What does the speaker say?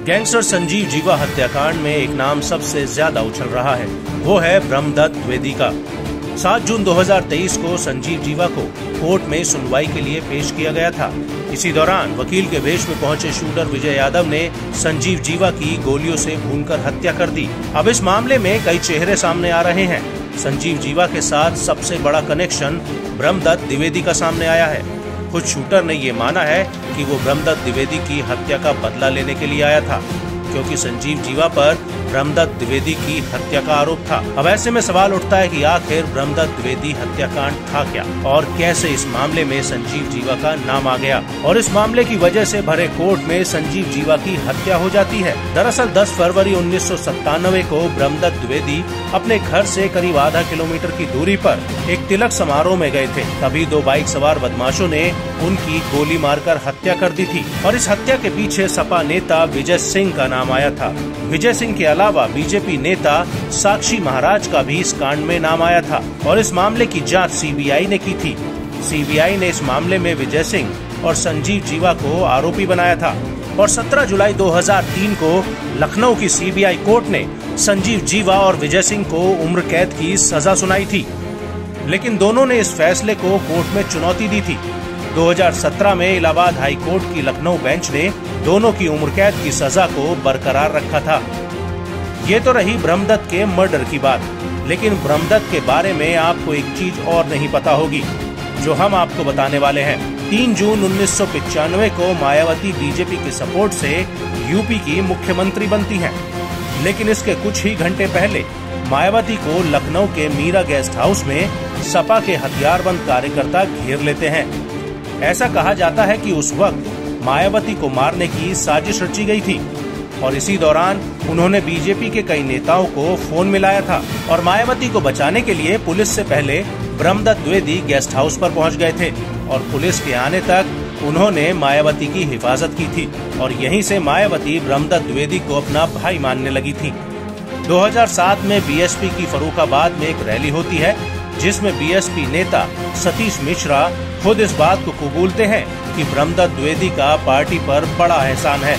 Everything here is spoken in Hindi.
गैंगस्टर संजीव जीवा हत्याकांड में एक नाम सबसे ज्यादा उछल रहा है, वो है ब्रह्मदत्त द्विवेदी का। 7 जून 2023 को संजीव जीवा को कोर्ट में सुनवाई के लिए पेश किया गया था। इसी दौरान वकील के वेश में पहुंचे शूटर विजय यादव ने संजीव जीवा की गोलियों से भूनकर हत्या कर दी। अब इस मामले में कई चेहरे सामने आ रहे हैं। संजीव जीवा के साथ सबसे बड़ा कनेक्शन ब्रह्मदत्त द्विवेदी का सामने आया है। खुद शूटर ने ये माना है कि वो ब्रह्मदत्त द्विवेदी की हत्या का बदला लेने के लिए आया था, क्योंकि संजीव जीवा पर ब्रह्मदत्त द्विवेदी की हत्या का आरोप था। अब ऐसे में सवाल उठता है कि आखिर ब्रह्मदत्त द्विवेदी हत्याकांड था क्या और कैसे इस मामले में संजीव जीवा का नाम आ गया और इस मामले की वजह से भरे कोर्ट में संजीव जीवा की हत्या हो जाती है। दरअसल 10 फरवरी 1997 को ब्रह्मदत्त द्विवेदी अपने घर से करीब आधा किलोमीटर की दूरी पर एक तिलक समारोह में गए थे। तभी 2 बाइक सवार बदमाशों ने उनकी गोली मारकर हत्या कर दी थी और इस हत्या के पीछे सपा नेता विजय सिंह का नाम आया था। विजय सिंह के अलावा बीजेपी नेता साक्षी महाराज का भी इस कांड में नाम आया था और इस मामले की जांच सीबीआई ने की थी। सीबीआई ने इस मामले में विजय सिंह और संजीव जीवा को आरोपी बनाया था और 17 जुलाई 2003 को लखनऊ की सीबीआई कोर्ट ने संजीव जीवा और विजय सिंह को उम्र कैद की सजा सुनाई थी, लेकिन दोनों ने इस फैसले को कोर्ट में चुनौती दी थी। 2017 में इलाहाबाद हाई कोर्ट की लखनऊ बेंच ने दोनों की उम्र कैद की सजा को बरकरार रखा था। ये तो रही ब्रह्मदत्त के मर्डर की बात, लेकिन ब्रह्मदत्त के बारे में आपको एक चीज और नहीं पता होगी जो हम आपको बताने वाले हैं। 3 जून 1995 को मायावती बीजेपी के सपोर्ट से यूपी की मुख्यमंत्री बनती हैं, लेकिन इसके कुछ ही घंटे पहले मायावती को लखनऊ के मीरा गेस्ट हाउस में सपा के हथियारबंद कार्यकर्ता घेर लेते हैं। ऐसा कहा जाता है कि उस वक्त मायावती को मारने की साजिश रची गई थी और इसी दौरान उन्होंने बीजेपी के कई नेताओं को फोन मिलाया था और मायावती को बचाने के लिए पुलिस से पहले ब्रह्मदत्त द्विवेदी गेस्ट हाउस पर पहुंच गए थे और पुलिस के आने तक उन्होंने मायावती की हिफाजत की थी और यहीं से मायावती ब्रह्मदत्त द्विवेदी को अपना भाई मानने लगी थी। 2007 में बीएसपी की फर्रुखाबाद में एक रैली होती है जिसमें बीएसपी नेता सतीश मिश्रा खुद इस बात को कबूलते हैं कि ब्रह्मदत्त द्विवेदी का पार्टी पर बड़ा एहसान है